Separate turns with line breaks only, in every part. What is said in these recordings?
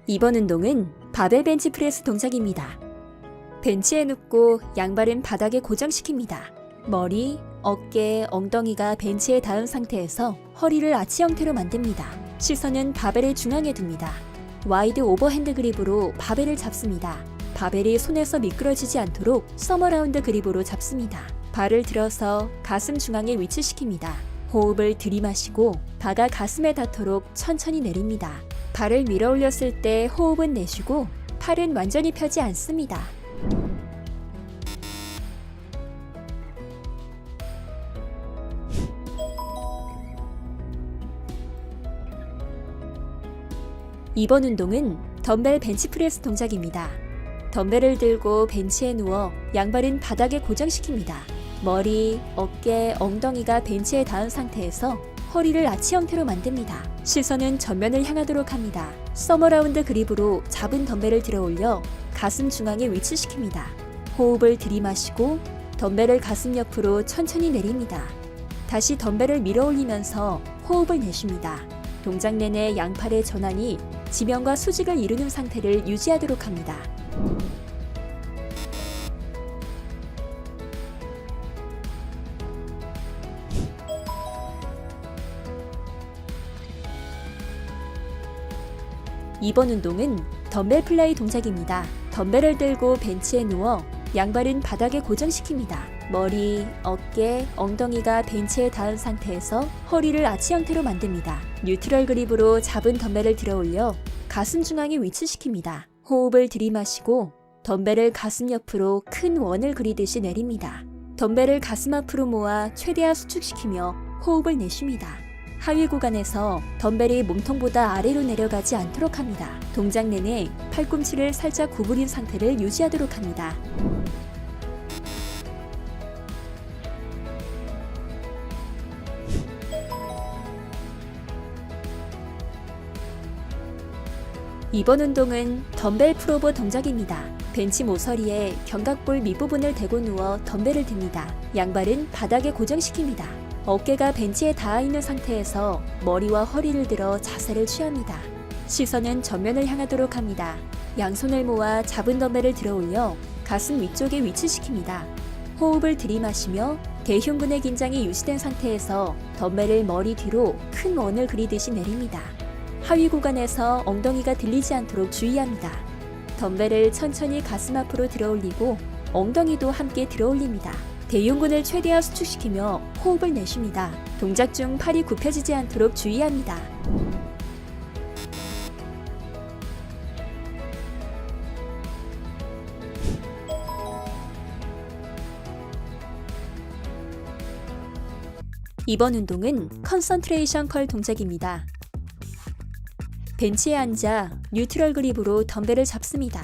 이번 운동은 바벨 벤치 프레스 동작입니다. 벤치에 눕고 양발은 바닥에 고정시킵니다. 머리, 어깨, 엉덩이가 벤치에 닿은 상태에서 허리를 아치 형태로 만듭니다. 시선은 바벨의 중앙에 둡니다. 와이드 오버핸드 그립으로 바벨을 잡습니다. 바벨이 손에서 미끄러지지 않도록 서머라운드 그립으로 잡습니다. 발을 들어서 가슴 중앙에 위치시킵니다. 호흡을 들이마시고 바가 가슴에 닿도록 천천히 내립니다. 발을 밀어 올렸을 때 호흡은 내쉬고 팔은 완전히 펴지 않습니다. 이번 운동은 덤벨 벤치프레스 동작입니다. 덤벨을 들고 벤치에 누워 양발은 바닥에 고정시킵니다. 머리, 어깨, 엉덩이가 벤치에 닿은 상태에서 허리를 아치 형태로 만듭니다. 시선은 전면을 향하도록 합니다. 서머라운드 그립으로 잡은 덤벨을 들어 올려 가슴 중앙에 위치시킵니다. 호흡을 들이마시고 덤벨을 가슴 옆으로 천천히 내립니다. 다시 덤벨을 밀어 올리면서 호흡을 내쉽니다. 동작 내내 양팔의 전환이 지면과 수직을 이루는 상태를 유지하도록 합니다. 이번 운동은 덤벨 플라이 동작입니다. 덤벨을 들고 벤치에 누워 양발은 바닥에 고정시킵니다. 머리, 어깨, 엉덩이가 벤치에 닿은 상태에서 허리를 아치 형태로 만듭니다. 뉴트럴 그립으로 잡은 덤벨을 들어 올려 가슴 중앙에 위치시킵니다. 호흡을 들이마시고 덤벨을 가슴 옆으로 큰 원을 그리듯이 내립니다. 덤벨을 가슴 앞으로 모아 최대한 수축시키며 호흡을 내쉽니다. 하위 구간에서 덤벨이 몸통보다 아래로 내려가지 않도록 합니다. 동작 내내 팔꿈치를 살짝 구부린 상태를 유지하도록 합니다. 이번 운동은 덤벨 풀오버 동작입니다. 벤치 모서리에 견갑골 밑부분을 대고 누워 덤벨을 듭니다. 양발은 바닥에 고정시킵니다. 어깨가 벤치에 닿아 있는 상태에서 머리와 허리를 들어 자세를 취합니다. 시선은 전면을 향하도록 합니다. 양손을 모아 잡은 덤벨을 들어 올려 가슴 위쪽에 위치시킵니다. 호흡을 들이마시며 대흉근의 긴장이 유지된 상태에서 덤벨을 머리 뒤로 큰 원을 그리듯이 내립니다. 하위 구간에서 엉덩이가 들리지 않도록 주의합니다. 덤벨을 천천히 가슴 앞으로 들어 올리고 엉덩이도 함께 들어 올립니다. 대흉근을 최대한 수축시키며 호흡을 내쉽니다. 동작 중 팔이 굽혀지지 않도록 주의합니다. 이번 운동은 컨센트레이션 컬 동작입니다. 벤치에 앉아 뉴트럴 그립으로 덤벨을 잡습니다.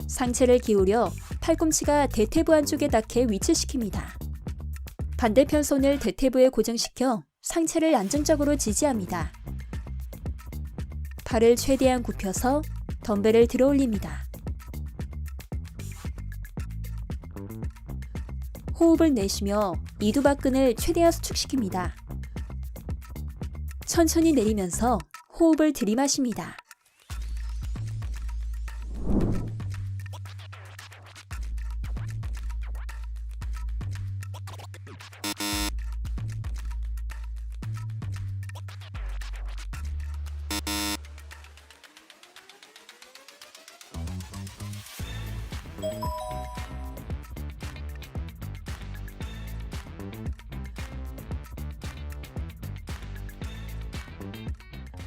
상체를 기울여 팔꿈치가 대퇴부 안쪽에 닿게 위치시킵니다. 반대편 손을 대퇴부에 고정시켜 상체를 안정적으로 지지합니다. 팔을 최대한 굽혀서 덤벨을 들어 올립니다. 호흡을 내쉬며 이두박근을 최대한 수축시킵니다. 천천히 내리면서 호흡을 들이마십니다.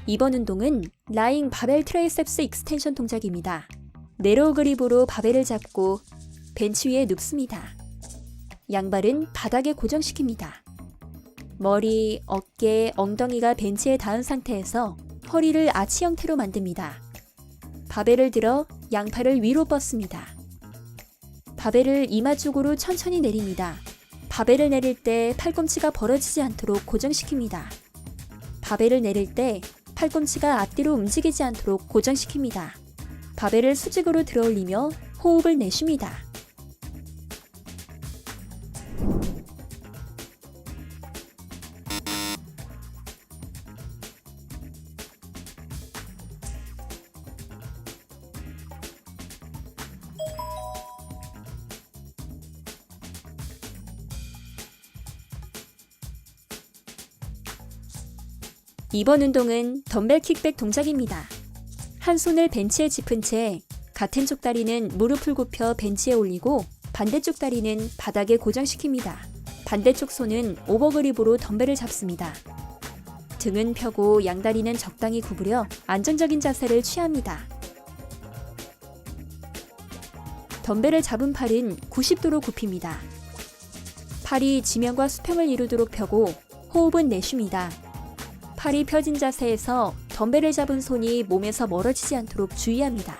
이번 운동은 라잉 바벨 트라이셉스 익스텐션 동작입니다. 네로우 그립으로 바벨을 잡고 벤치 위에 눕습니다. 양발은 바닥에 고정시킵니다. 머리, 어깨, 엉덩이가 벤치에 닿은 상태에서 허리를 아치 형태로 만듭니다. 바벨을 들어 양팔을 위로 뻗습니다. 바벨을 이마 쪽으로 천천히 내립니다. 바벨을 내릴 때 팔꿈치가 벌어지지 않도록 고정시킵니다. 바벨을 내릴 때 팔꿈치가 앞뒤로 움직이지 않도록 고정시킵니다. 바벨을 수직으로 들어 올리며 호흡을 내쉽니다. 이번 운동은 덤벨 킥백 동작입니다. 한 손을 벤치에 짚은 채 같은 쪽 다리는 무릎을 굽혀 벤치에 올리고 반대쪽 다리는 바닥에 고정시킵니다. 반대쪽 손은 오버그립으로 덤벨을 잡습니다. 등은 펴고 양다리는 적당히 구부려 안정적인 자세를 취합니다. 덤벨을 잡은 팔은 90도로 굽힙니다. 팔이 지면과 수평을 이루도록 펴고 호흡은 내쉽니다. 팔이 펴진 자세에서 덤벨을 잡은 손이 몸에서 멀어지지 않도록 주의합니다.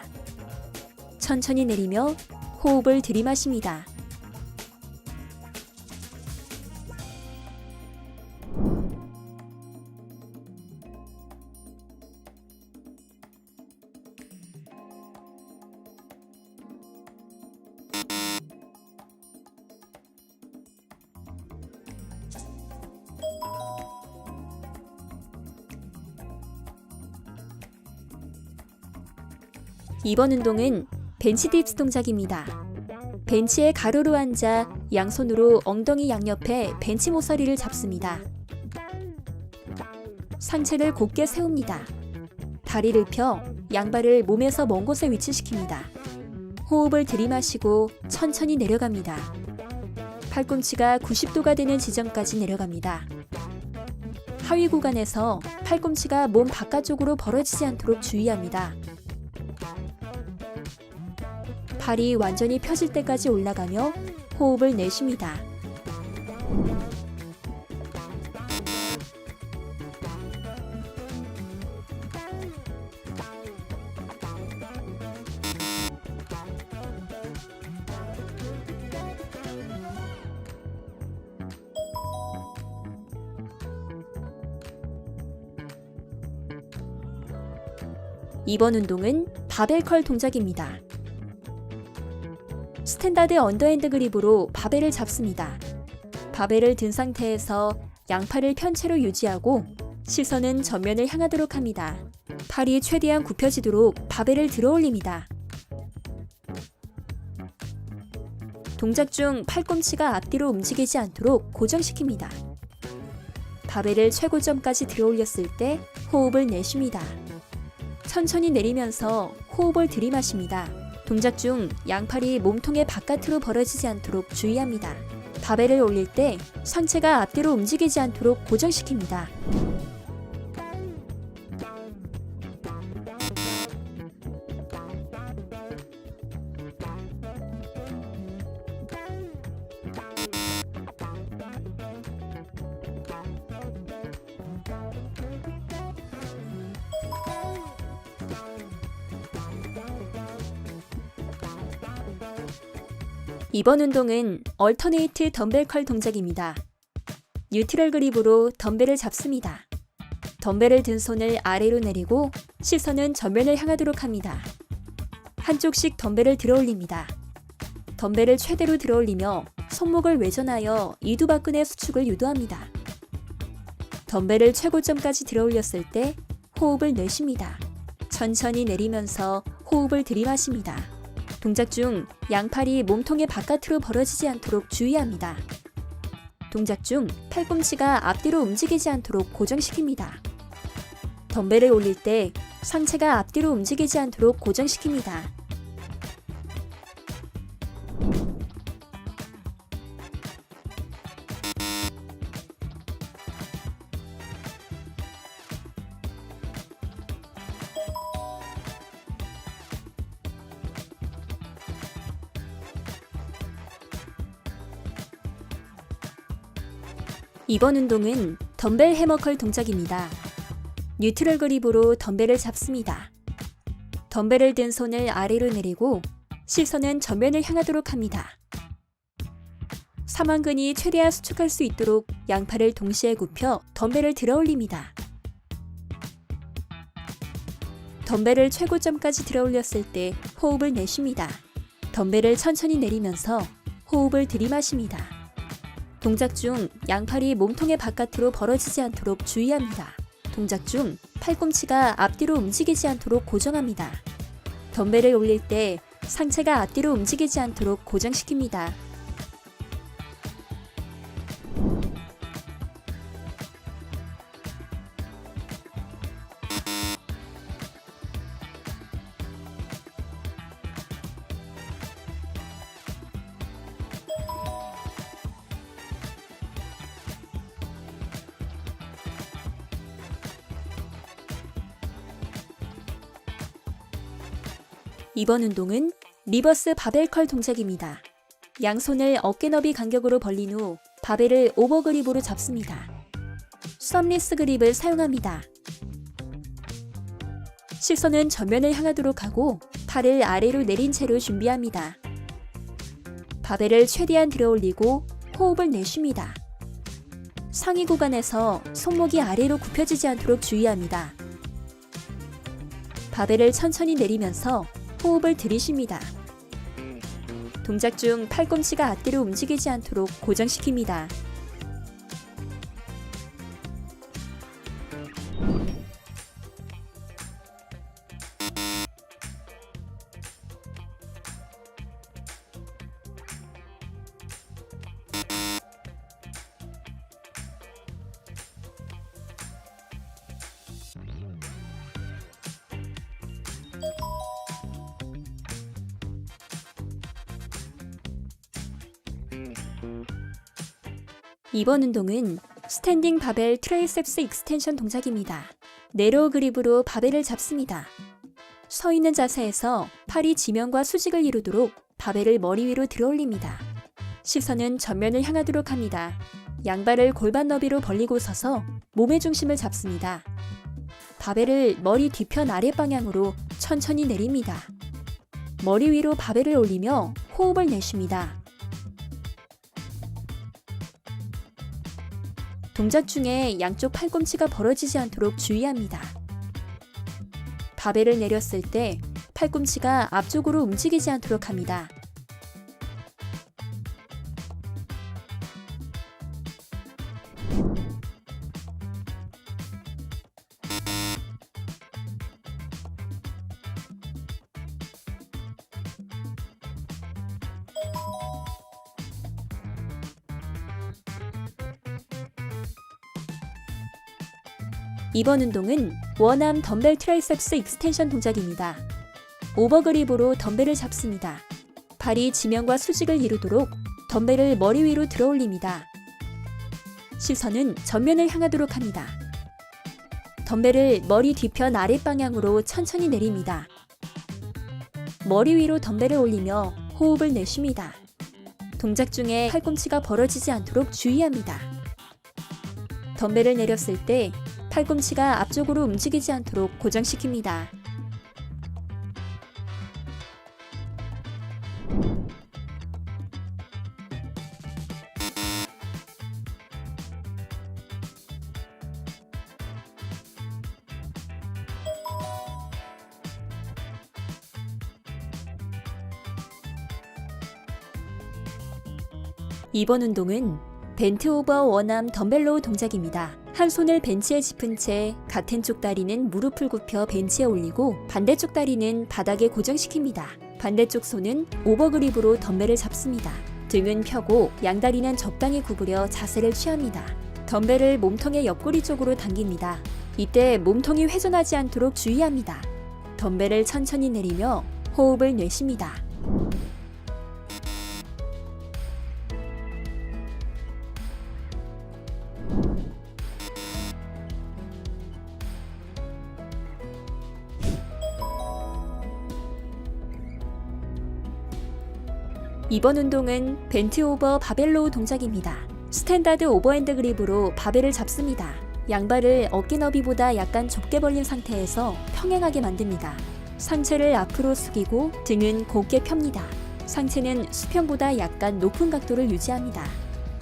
천천히 내리며 호흡을 들이마십니다. 이번 운동은 벤치 딥스 동작입니다. 벤치에 가로로 앉아 양손으로 엉덩이 양옆에 벤치 모서리를 잡습니다. 상체를 곧게 세웁니다. 다리를 펴 양발을 몸에서 먼 곳에 위치시킵니다. 호흡을 들이마시고 천천히 내려갑니다. 팔꿈치가 90도가 되는 지점까지 내려갑니다. 하위 구간에서 팔꿈치가 몸 바깥쪽으로 벌어지지 않도록 주의합니다. 팔이 완전히 펴질 때까지 올라가며 호흡을 내쉽니다. 이번 운동은 바벨 컬 동작입니다. 스탠다드 언더핸드 그립으로 바벨을 잡습니다. 바벨을 든 상태에서 양팔을 편 채로 유지하고 시선은 전면을 향하도록 합니다. 팔이 최대한 굽혀지도록 바벨을 들어 올립니다. 동작 중 팔꿈치가 앞뒤로 움직이지 않도록 고정시킵니다. 바벨을 최고점까지 들어 올렸을 때 호흡을 내쉽니다. 천천히 내리면서 호흡을 들이마십니다. 동작 중 양팔이 몸통의 바깥으로 벌어지지 않도록 주의합니다. 바벨을 올릴 때 상체가 앞뒤로 움직이지 않도록 고정시킵니다. 이번 운동은 얼터네이트 덤벨 컬 동작입니다. 뉴트럴 그립으로 덤벨을 잡습니다. 덤벨을 든 손을 아래로 내리고 시선은 전면을 향하도록 합니다. 한쪽씩 덤벨을 들어 올립니다. 덤벨을 최대로 들어 올리며 손목을 외전하여 이두박근의 수축을 유도합니다. 덤벨을 최고점까지 들어 올렸을 때 호흡을 내쉽니다. 천천히 내리면서 호흡을 들이마십니다. 동작 중 양팔이 몸통의 바깥으로 벌어지지 않도록 주의합니다. 동작 중 팔꿈치가 앞뒤로 움직이지 않도록 고정시킵니다. 덤벨을 올릴 때 상체가 앞뒤로 움직이지 않도록 고정시킵니다. 이번 운동은 덤벨 해머컬 동작입니다. 뉴트럴 그립으로 덤벨을 잡습니다. 덤벨을 든 손을 아래로 내리고 시선은 전면을 향하도록 합니다. 삼완근이 최대한 수축할 수 있도록 양팔을 동시에 굽혀 덤벨을 들어 올립니다. 덤벨을 최고점까지 들어 올렸을 때 호흡을 내쉽니다. 덤벨을 천천히 내리면서 호흡을 들이마십니다. 동작 중 양팔이 몸통의 바깥으로 벌어지지 않도록 주의합니다. 동작 중 팔꿈치가 앞뒤로 움직이지 않도록 고정합니다. 덤벨을 올릴 때 상체가 앞뒤로 움직이지 않도록 고정시킵니다. 이번 운동은 리버스 바벨 컬 동작입니다. 양손을 어깨 너비 간격으로 벌린 후 바벨을 오버그립으로 잡습니다. 썸리스 그립을 사용합니다. 시선은 전면을 향하도록 하고 팔을 아래로 내린 채로 준비합니다. 바벨을 최대한 들어올리고 호흡을 내쉽니다. 상위 구간에서 손목이 아래로 굽혀지지 않도록 주의합니다. 바벨을 천천히 내리면서 호흡을 들이쉽니다. 동작 중 팔꿈치가 앞뒤로 움직이지 않도록 고정시킵니다. 이번 운동은 스탠딩 바벨 트라이셉스 익스텐션 동작입니다. 네로우 그립으로 바벨을 잡습니다. 서 있는 자세에서 팔이 지면과 수직을 이루도록 바벨을 머리 위로 들어올립니다. 시선은 전면을 향하도록 합니다. 양발을 골반 너비로 벌리고 서서 몸의 중심을 잡습니다. 바벨을 머리 뒤편 아래 방향으로 천천히 내립니다. 머리 위로 바벨을 올리며 호흡을 내쉽니다. 동작 중에 양쪽 팔꿈치가 벌어지지 않도록 주의합니다. 바벨을 내렸을 때 팔꿈치가 앞쪽으로 움직이지 않도록 합니다. 이번 운동은 원암 덤벨 트라이셉스 익스텐션 동작입니다. 오버그립으로 덤벨을 잡습니다. 발이 지면과 수직을 이루도록 덤벨을 머리 위로 들어올립니다. 시선은 전면을 향하도록 합니다. 덤벨을 머리 뒤편 아랫 방향으로 천천히 내립니다. 머리 위로 덤벨을 올리며 호흡을 내쉽니다. 동작 중에 팔꿈치가 벌어지지 않도록 주의합니다. 덤벨을 내렸을 때 팔꿈치가 앞쪽으로 움직이지 않도록 고정시킵니다. 이번 운동은 벤트 오버 원암 덤벨 로우 동작입니다. 한 손을 벤치에 짚은 채 같은 쪽 다리는 무릎을 굽혀 벤치에 올리고 반대쪽 다리는 바닥에 고정시킵니다. 반대쪽 손은 오버그립으로 덤벨을 잡습니다. 등은 펴고 양다리는 적당히 구부려 자세를 취합니다. 덤벨을 몸통의 옆구리 쪽으로 당깁니다. 이때 몸통이 회전하지 않도록 주의합니다. 덤벨을 천천히 내리며 호흡을 내쉽니다. 이번 운동은 벤트 오버 바벨 로우 동작입니다. 스탠다드 오버핸드 그립으로 바벨을 잡습니다. 양발을 어깨 너비보다 약간 좁게 벌린 상태에서 평행하게 만듭니다. 상체를 앞으로 숙이고 등은 곧게 펴니다. 상체는 수평보다 약간 높은 각도를 유지합니다.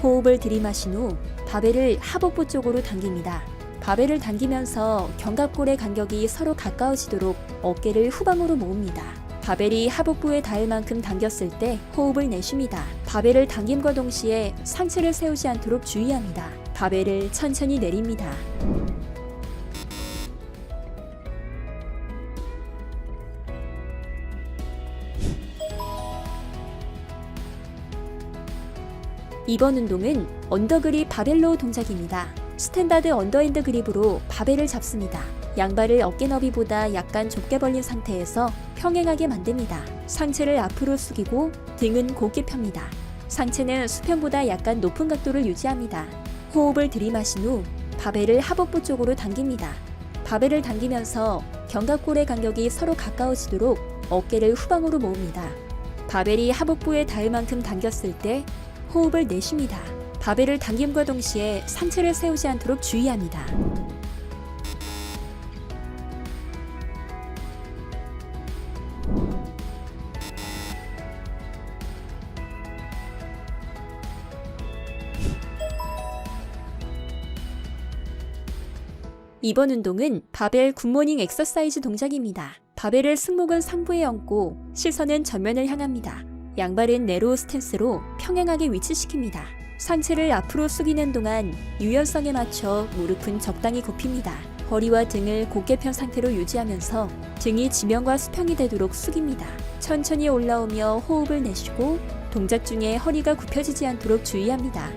호흡을 들이마신 후 바벨을 하복부 쪽으로 당깁니다. 바벨을 당기면서 견갑골의 간격이 서로 가까워지도록 어깨를 후방으로 모읍니다. 바벨이 하복부에 닿을 만큼 당겼을 때 호흡을 내쉽니다. 바벨을 당김과 동시에 상체를 세우지 않도록 주의합니다. 바벨을 천천히 내립니다. 이번 운동은 언더그립 바벨 로우 동작입니다. 스탠다드 언더핸드 그립으로 바벨을 잡습니다. 양발을 어깨 너비보다 약간 좁게 벌린 상태에서 평행하게 만듭니다. 상체를 앞으로 숙이고 등은 곧게 펴니다. 상체는 수평보다 약간 높은 각도를 유지합니다. 호흡을 들이마신 후 바벨을 하복부 쪽으로 당깁니다. 바벨을 당기면서 견갑골의 간격이 서로 가까워지도록 어깨를 후방으로 모읍니다. 바벨이 하복부에 닿을 만큼 당겼을 때 호흡을 내쉽니다. 바벨을 당김과 동시에 상체를 세우지 않도록 주의합니다. 이번 운동은 바벨 굿모닝 엑서사이즈 동작입니다. 바벨을 승모근 상부에 얹고 시선은 전면을 향합니다. 양발은 네로우 스탠스로 평행하게 위치시킵니다. 상체를 앞으로 숙이는 동안 유연성에 맞춰 무릎은 적당히 굽힙니다. 허리와 등을 곧게 편 상태로 유지하면서 등이 지면과 수평이 되도록 숙입니다. 천천히 올라오며 호흡을 내쉬고 동작 중에 허리가 굽혀지지 않도록 주의합니다.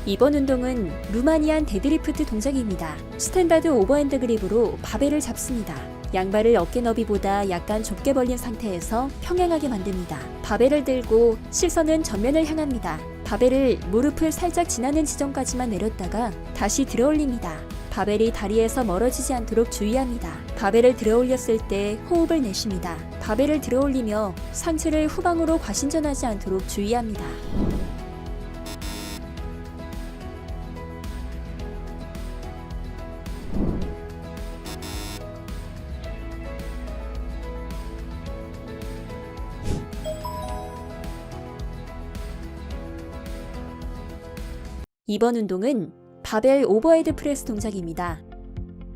이번 운동은 루마니안 데드리프트 동작입니다. 스탠다드 오버핸드 그립으로 바벨을 잡습니다. 양발을 어깨 너비보다 약간 좁게 벌린 상태에서 평행하게 만듭니다. 바벨을 들고 시선은 전면을 향합니다. 바벨을 무릎을 살짝 지나는 지점까지만 내렸다가 다시 들어 올립니다. 바벨이 다리에서 멀어지지 않도록 주의합니다. 바벨을 들어 올렸을 때 호흡을 내쉽니다. 바벨을 들어 올리며 상체를 후방으로 과신전하지 않도록 주의합니다. 이번 운동은 바벨 오버헤드 프레스 동작입니다.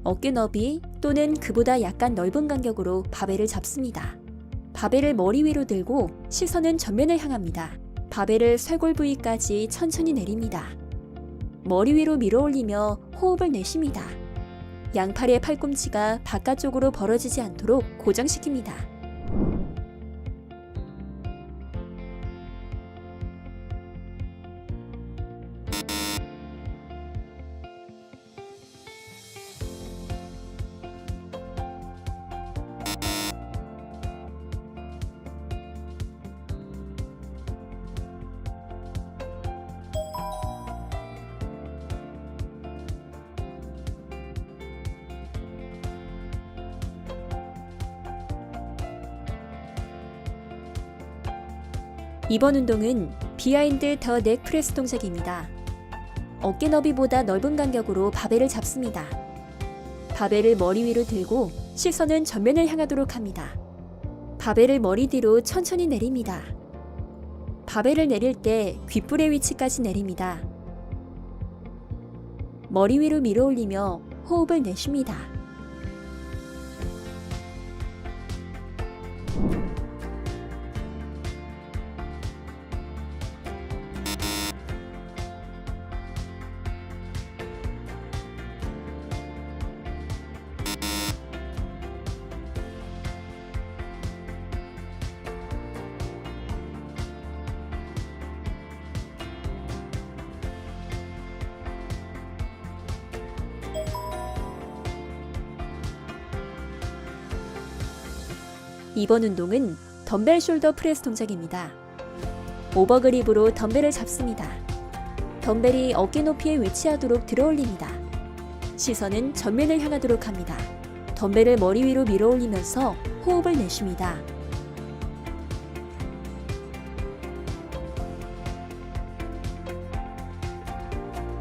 어깨 너비 또는 그보다 약간 넓은 간격으로 바벨을 잡습니다. 바벨을 머리 위로 들고 시선은 전면을 향합니다. 바벨을 쇄골 부위까지 천천히 내립니다. 머리 위로 밀어 올리며 호흡을 내쉽니다. 양팔의 팔꿈치가 바깥쪽으로 벌어지지 않도록 고정시킵니다. 이번 운동은 비하인드 더 넥 프레스 동작입니다. 어깨 너비보다 넓은 간격으로 바벨을 잡습니다. 바벨을 머리 위로 들고 시선은 전면을 향하도록 합니다. 바벨을 머리 뒤로 천천히 내립니다. 바벨을 내릴 때 귓불의 위치까지 내립니다. 머리 위로 밀어 올리며 호흡을 내쉽니다. 이번 운동은 덤벨 숄더 프레스 동작입니다. 오버그립으로 덤벨을 잡습니다. 덤벨이 어깨 높이에 위치하도록 들어 올립니다. 시선은 전면을 향하도록 합니다. 덤벨을 머리 위로 밀어 올리면서 호흡을 내쉽니다.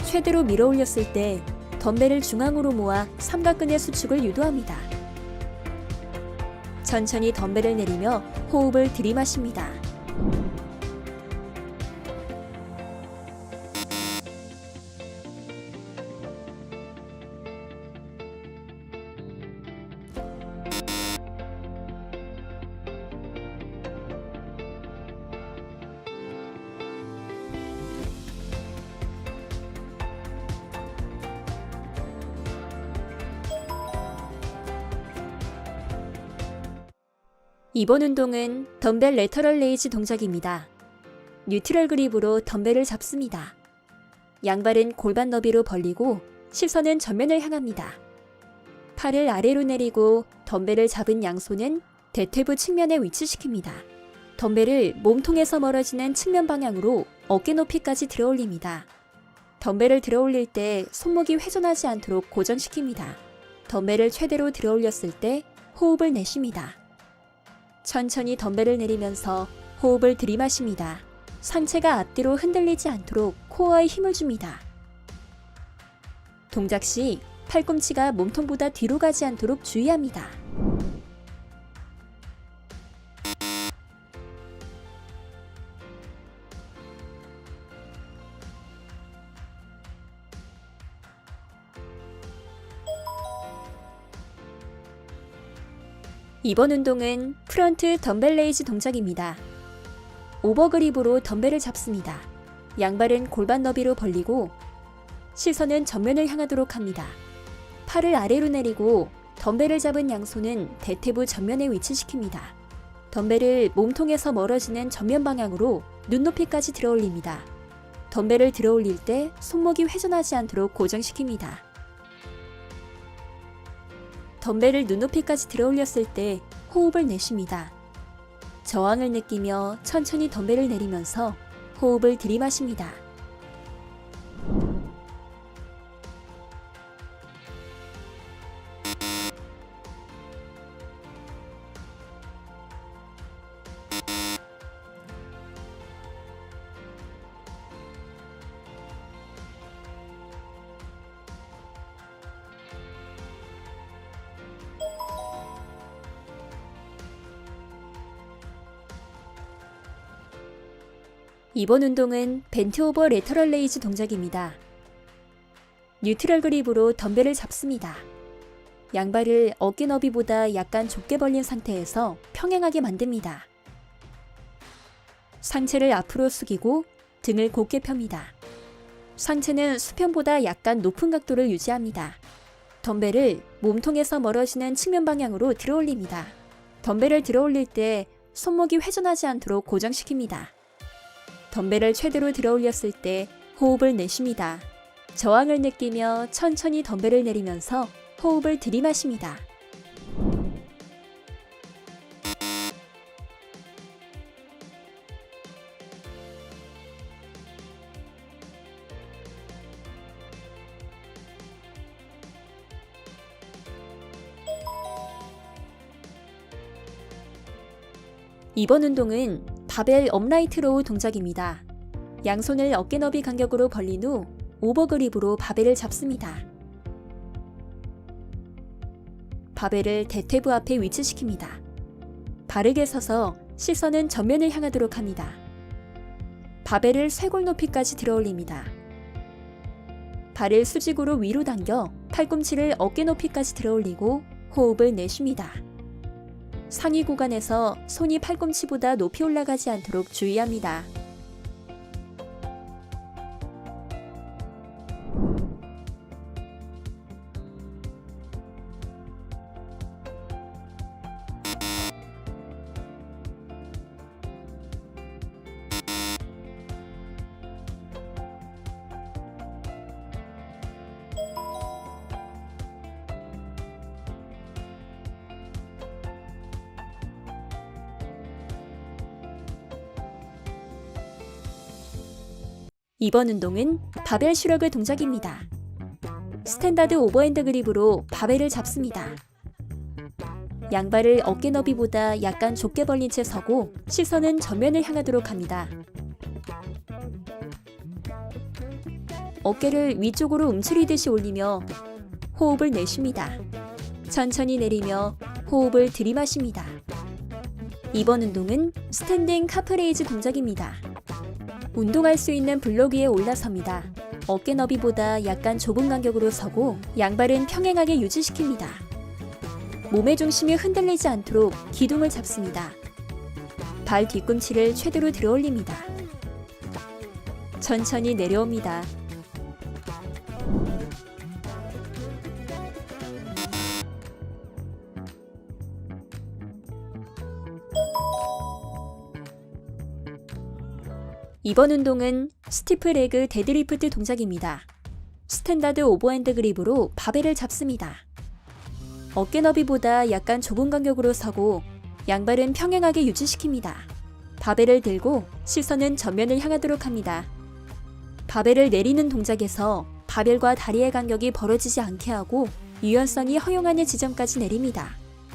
최대로 밀어 올렸을 때 덤벨을 중앙으로 모아 삼각근의 수축을 유도합니다. 천천히 덤벨을 내리며 호흡을 들이마십니다. 이번 운동은 덤벨 레터럴 레이즈 동작입니다. 뉴트럴 그립으로 덤벨을 잡습니다. 양발은 골반 너비로 벌리고 시선은 전면을 향합니다. 팔을 아래로 내리고 덤벨을 잡은 양손은 대퇴부 측면에 위치시킵니다. 덤벨을 몸통에서 멀어지는 측면 방향으로 어깨 높이까지 들어 올립니다. 덤벨을 들어 올릴 때 손목이 훼손하지 않도록 고정시킵니다. 덤벨을 최대로 들어 올렸을 때 호흡을 내쉽니다. 천천히 덤벨을 내리면서 호흡을 들이마십니다. 상체가 앞뒤로 흔들리지 않도록 코어에 힘을 줍니다. 동작 시 팔꿈치가 몸통보다 뒤로 가지 않도록 주의합니다. 이번 운동은 프런트 덤벨 레이즈 동작입니다. 오버그립으로 덤벨을 잡습니다. 양발은 골반 너비로 벌리고 시선은 전면을 향하도록 합니다. 팔을 아래로 내리고 덤벨을 잡은 양손은 대퇴부 전면에 위치시킵니다. 덤벨을 몸통에서 멀어지는 전면 방향으로 눈높이까지 들어 올립니다. 덤벨을 들어 올릴 때 손목이 훼손하지 않도록 고정시킵니다. 덤벨을 눈높이까지 들어 올렸을 때 호흡을 내쉽니다. 저항을 느끼며 천천히 덤벨을 내리면서 호흡을 들이마십니다. 이번 운동은 벤트 오버 레터럴 레이즈 동작입니다. 뉴트럴 그립으로 덤벨을 잡습니다. 양발을 어깨 너비보다 약간 좁게 벌린 상태에서 평행하게 만듭니다. 상체를 앞으로 숙이고 등을 곧게 펴니다. 상체는 수평보다 약간 높은 각도를 유지합니다. 덤벨을 몸통에서 멀어지는 측면 방향으로 들어 올립니다. 덤벨을 들어 올릴 때 손목이 회전하지 않도록 고정시킵니다. 덤벨을 최대로 들어 올렸을 때 호흡을 내쉽니다. 저항을 느끼며 천천히 덤벨을 내리면서 호흡을 들이마십니다. 이번 운동은 바벨 업라이트 로우 동작입니다. 양손을 어깨 너비 간격으로 벌린 후 오버그립으로 바벨을 잡습니다. 바벨을 대퇴부 앞에 위치시킵니다. 바르게 서서 시선은 전면을 향하도록 합니다. 바벨을 쇄골 높이까지 들어 올립니다. 발을 수직으로 위로 당겨 팔꿈치를 어깨 높이까지 들어 올리고 호흡을 내쉽니다. 상위 구간에서 손이 팔꿈치보다 높이 올라가지 않도록 주의합니다. 이번 운동은 바벨 슈러그 동작입니다. 스탠다드 오버핸드 그립으로 바벨을 잡습니다. 양발을 어깨 너비보다 약간 좁게 벌린 채 서고 시선은 전면을 향하도록 합니다. 어깨를 위쪽으로 움츠리듯이 올리며 호흡을 내쉽니다. 천천히 내리며 호흡을 들이마십니다. 이번 운동은 스탠딩 카프레이즈 동작입니다. 운동할 수 있는 블록 위에 올라섭니다. 어깨 너비보다 약간 좁은 간격으로 서고 양발은 평행하게 유지시킵니다. 몸의 중심이 흔들리지 않도록 기둥을 잡습니다. 발 뒤꿈치를 최대로 들어 올립니다. 천천히 내려옵니다. 이번 운동은 스티프 레그 데드리프트 동작입니다. 스탠다드 오버핸드 그립으로 바벨을 잡습니다. 어깨 너비보다 약간 좁은 간격으로 서고 양발은 평행하게 유지시킵니다. 바벨을 들고 시선은 전면을 향하도록 합니다. 바벨을 내리는 동작에서 바벨과 다리의 간격이 벌어지지 않게 하고 유연성이 허용하는 지점까지 내립니다.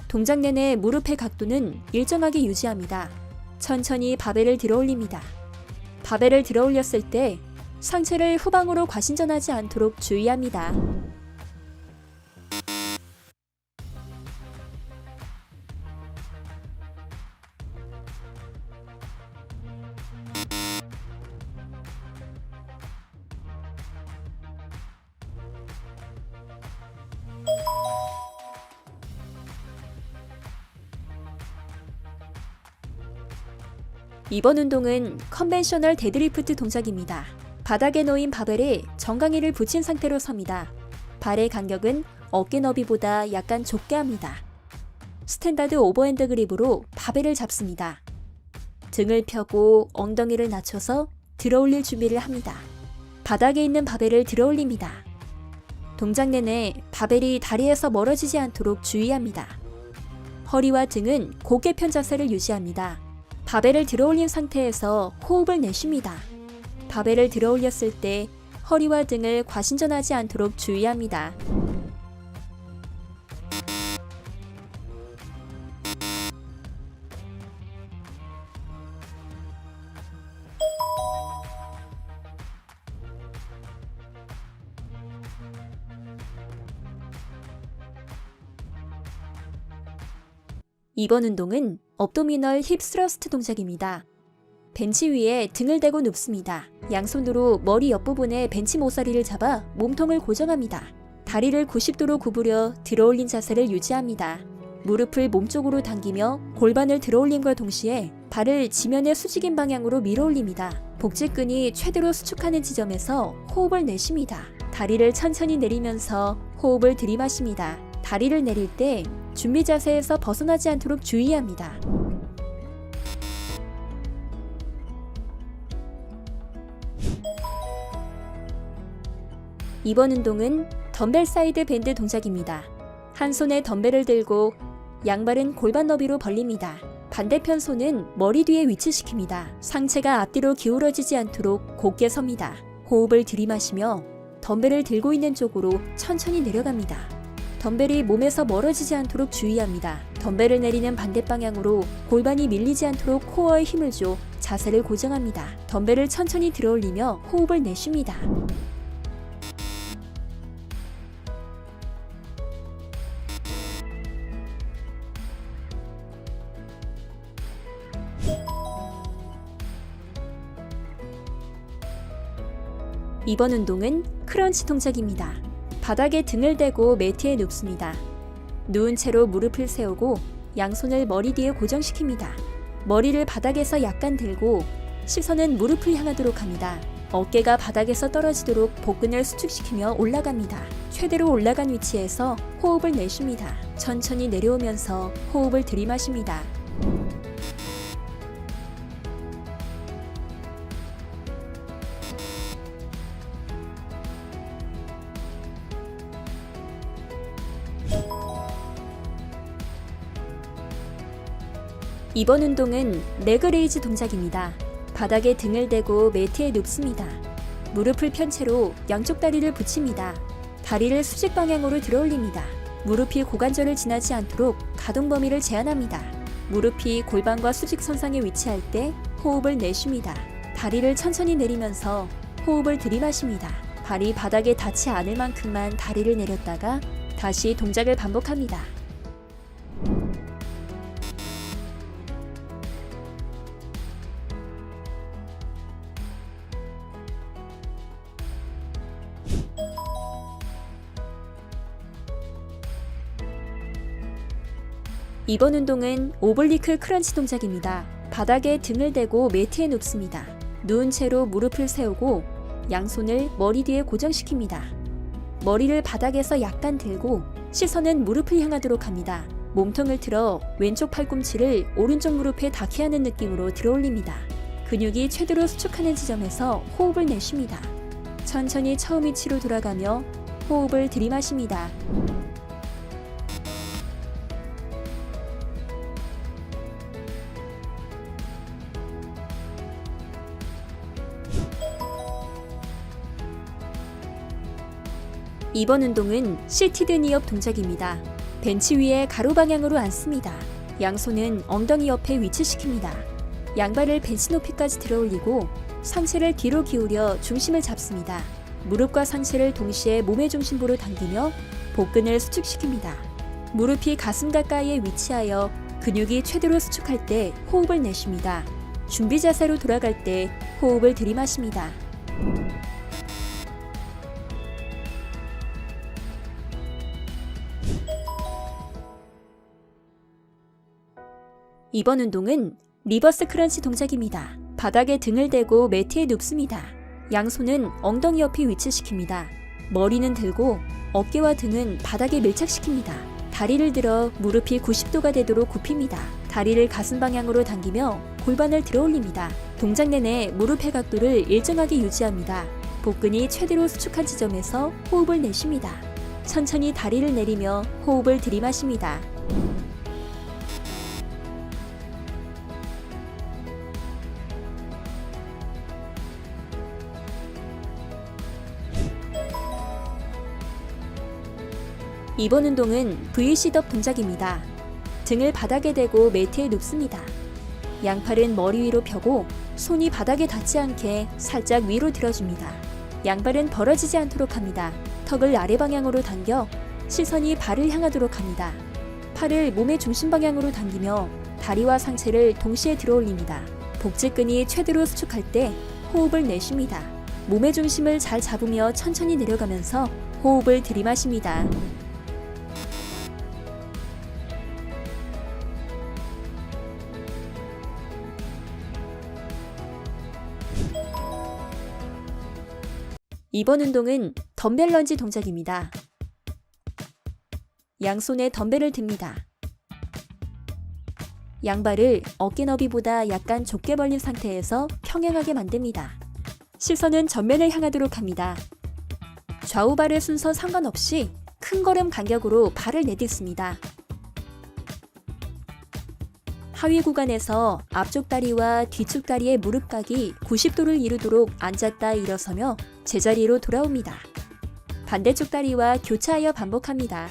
동작 내내 무릎의 각도는 일정하게 유지합니다. 천천히 바벨을 들어 올립니다. 바벨을 들어 올렸을 때 상체를 후방으로 과신전하지 않도록 주의합니다. 이번 운동은 컨벤셔널 데드리프트 동작입니다. 바닥에 놓인 바벨에 정강이를 붙인 상태로 섭니다. 발의 간격은 어깨 너비보다 약간 좁게 합니다. 스탠다드 오버핸드 그립으로 바벨을 잡습니다. 등을 펴고 엉덩이를 낮춰서 들어 올릴 준비를 합니다. 바닥에 있는 바벨을 들어 올립니다. 동작 내내 바벨이 다리에서 멀어지지 않도록 주의합니다. 허리와 등은 고개 편 자세를 유지합니다. 바벨을 들어 올린 상태에서 호흡을 내쉽니다. 바벨을 들어 올렸을 때 허리와 등을 과신전하지 않도록 주의합니다. 이번 운동은 업도미널 힙 스러스트 동작입니다. 벤치 위에 등을 대고 눕습니다. 양손으로 머리 옆부분에 벤치 모서리를 잡아 몸통을 고정합니다. 다리를 90도로 구부려 들어 올린 자세를 유지합니다. 무릎을 몸쪽으로 당기며 골반을 들어 올림과 동시에 발을 지면의 수직인 방향으로 밀어 올립니다. 복직근이 최대로 수축하는 지점에서 호흡을 내쉽니다. 다리를 천천히 내리면서 호흡을 들이마십니다. 다리를 내릴 때 준비 자세에서 벗어나지 않도록 주의합니다. 이번 운동은 덤벨 사이드 밴드 동작입니다. 한 손에 덤벨을 들고 양발은 골반 너비로 벌립니다. 반대편 손은 머리 뒤에 위치시킵니다. 상체가 앞뒤로 기울어지지 않도록 곧게 섭니다. 호흡을 들이마시며 덤벨을 들고 있는 쪽으로 천천히 내려갑니다. 덤벨이 몸에서 멀어지지 않도록 주의합니다. 덤벨을 내리는 반대 방향으로 골반이 밀리지 않도록 코어에 힘을 줘 자세를 고정합니다. 덤벨을 천천히 들어 올리며 호흡을 내쉽니다. 이번 운동은 크런치 동작입니다. 바닥에 등을 대고 매트에 눕습니다. 누운 채로 무릎을 세우고 양손을 머리 뒤에 고정시킵니다. 머리를 바닥에서 약간 들고 시선은 무릎을 향하도록 합니다. 어깨가 바닥에서 떨어지도록 복근을 수축시키며 올라갑니다. 최대로 올라간 위치에서 호흡을 내쉽니다. 천천히 내려오면서 호흡을 들이마십니다. 이번 운동은 레그레이즈 동작입니다. 바닥에 등을 대고 매트에 눕습니다. 무릎을 편 채로 양쪽 다리를 붙입니다. 다리를 수직 방향으로 들어 올립니다. 무릎이 고관절을 지나지 않도록 가동 범위를 제한합니다. 무릎이 골반과 수직선상에 위치할 때 호흡을 내쉽니다. 다리를 천천히 내리면서 호흡을 들이마십니다. 발이 바닥에 닿지 않을 만큼만 다리를 내렸다가 다시 동작을 반복합니다. 이번 운동은 오블리크 크런치 동작입니다. 바닥에 등을 대고 매트에 눕습니다. 누운 채로 무릎을 세우고 양손을 머리 뒤에 고정시킵니다. 머리를 바닥에서 약간 들고 시선은 무릎을 향하도록 합니다. 몸통을 틀어 왼쪽 팔꿈치를 오른쪽 무릎에 닿게 하는 느낌으로 들어 올립니다. 근육이 최대로 수축하는 지점에서 호흡을 내쉽니다. 천천히 처음 위치로 돌아가며 호흡을 들이마십니다. 이번 운동은 시티드 니업 동작입니다. 벤치 위에 가로 방향으로 앉습니다. 양손은 엉덩이 옆에 위치시킵니다. 양발을 벤치 높이까지 들어올리고 상체를 뒤로 기울여 중심을 잡습니다. 무릎과 상체를 동시에 몸의 중심부로 당기며 복근을 수축시킵니다. 무릎이 가슴 가까이에 위치하여 근육이 최대로 수축할 때 호흡을 내쉽니다. 준비 자세로 돌아갈 때 호흡을 들이마십니다. 이번 운동은 리버스 크런치 동작입니다. 바닥에 등을 대고 매트에 눕습니다. 양손은 엉덩이 옆에 위치시킵니다. 머리는 들고 어깨와 등은 바닥에 밀착시킵니다. 다리를 들어 무릎이 90도가 되도록 굽힙니다. 다리를 가슴 방향으로 당기며 골반을 들어 올립니다. 동작 내내 무릎의 각도를 일정하게 유지합니다. 복근이 최대로 수축한 지점에서 호흡을 내쉽니다. 천천히 다리를 내리며 호흡을 들이마십니다. 이번 운동은 V시덥 동작입니다. 등을 바닥에 대고 매트에 눕습니다. 양팔은 머리 위로 펴고 손이 바닥에 닿지 않게 살짝 위로 들어줍니다. 양발은 벌어지지 않도록 합니다. 턱을 아래 방향으로 당겨 시선이 발을 향하도록 합니다. 팔을 몸의 중심 방향으로 당기며 다리와 상체를 동시에 들어 올립니다. 복직근이 최대로 수축할 때 호흡을 내쉽니다. 몸의 중심을 잘 잡으며 천천히 내려가면서 호흡을 들이마십니다. 이번 운동은 덤벨 런지 동작입니다. 양손에 덤벨을 듭니다. 양발을 어깨 너비보다 약간 좁게 벌린 상태에서 평행하게 만듭니다. 시선은 전면을 향하도록 합니다. 좌우 발의 순서 상관없이 큰 걸음 간격으로 발을 내딛습니다. 하위 구간에서 앞쪽 다리와 뒤쪽 다리의 무릎각이 90도를 이루도록 앉았다 일어서며 제자리로 돌아옵니다. 반대쪽 다리와 교차하여 반복합니다.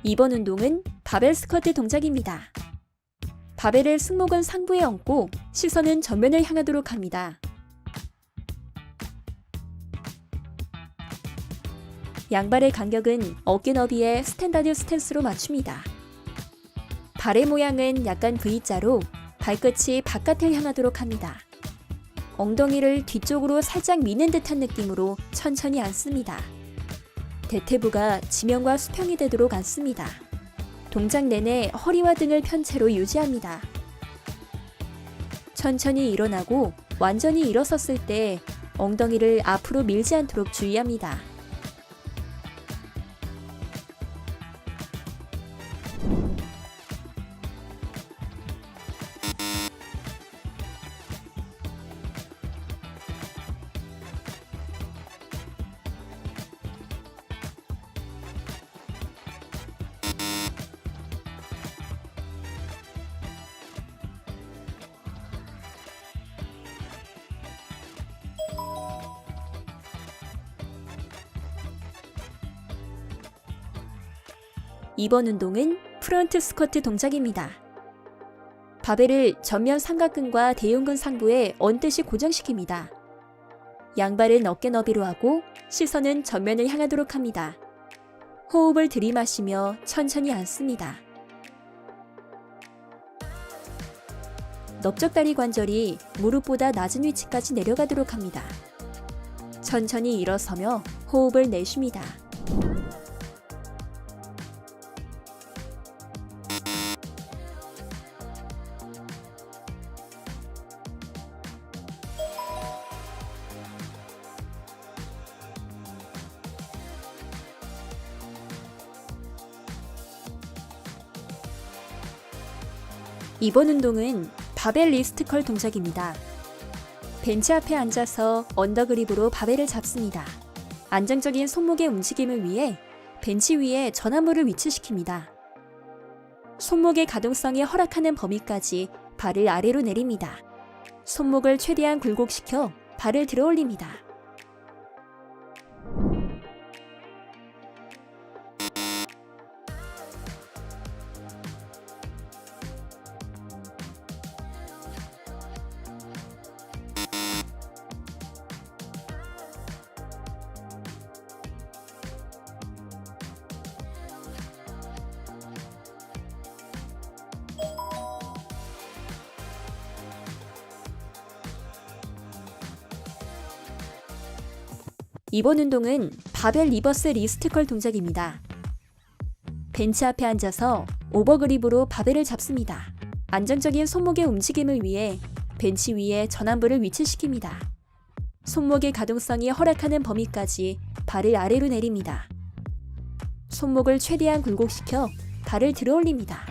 이번 운동은 바벨 스쿼트 동작입니다. 바벨을 승모근 상부에 얹고 시선은 전면을 향하도록 합니다. 양발의 간격은 어깨 너비에 스탠다드 스탠스로 맞춥니다. 발의 모양은 약간 V자로 발끝이 바깥을 향하도록 합니다. 엉덩이를 뒤쪽으로 살짝 미는 듯한 느낌으로 천천히 앉습니다. 대퇴부가 지면과 수평이 되도록 앉습니다. 동작 내내 허리와 등을 편 채로 유지합니다. 천천히 일어나고 완전히 일어섰을 때 엉덩이를 앞으로 밀지 않도록 주의합니다. 이번 운동은 프런트 스쿼트 동작입니다. 바벨을 전면 삼각근과 대흉근 상부에 얹듯이 고정시킵니다. 양발은 어깨 너비로 하고 시선은 전면을 향하도록 합니다. 호흡을 들이마시며 천천히 앉습니다. 넓적다리 관절이 무릎보다 낮은 위치까지 내려가도록 합니다. 천천히 일어서며 호흡을 내쉽니다. 이번 운동은 바벨 리스트 컬 동작입니다. 벤치 앞에 앉아서 언더그립으로 바벨을 잡습니다. 안정적인 손목의 움직임을 위해 벤치 위에 전환물을 위치시킵니다. 손목의 가동성이 허락하는 범위까지 발을 아래로 내립니다. 손목을 최대한 굴곡시켜 발을 들어 올립니다. 이번 운동은 바벨 리버스 리스트 컬 동작입니다. 벤치 앞에 앉아서 오버그립으로 바벨을 잡습니다. 안정적인 손목의 움직임을 위해 벤치 위에 전환부를 위치시킵니다. 손목의 가동성이 허락하는 범위까지 발을 아래로 내립니다. 손목을 최대한 굴곡시켜 발을 들어 올립니다.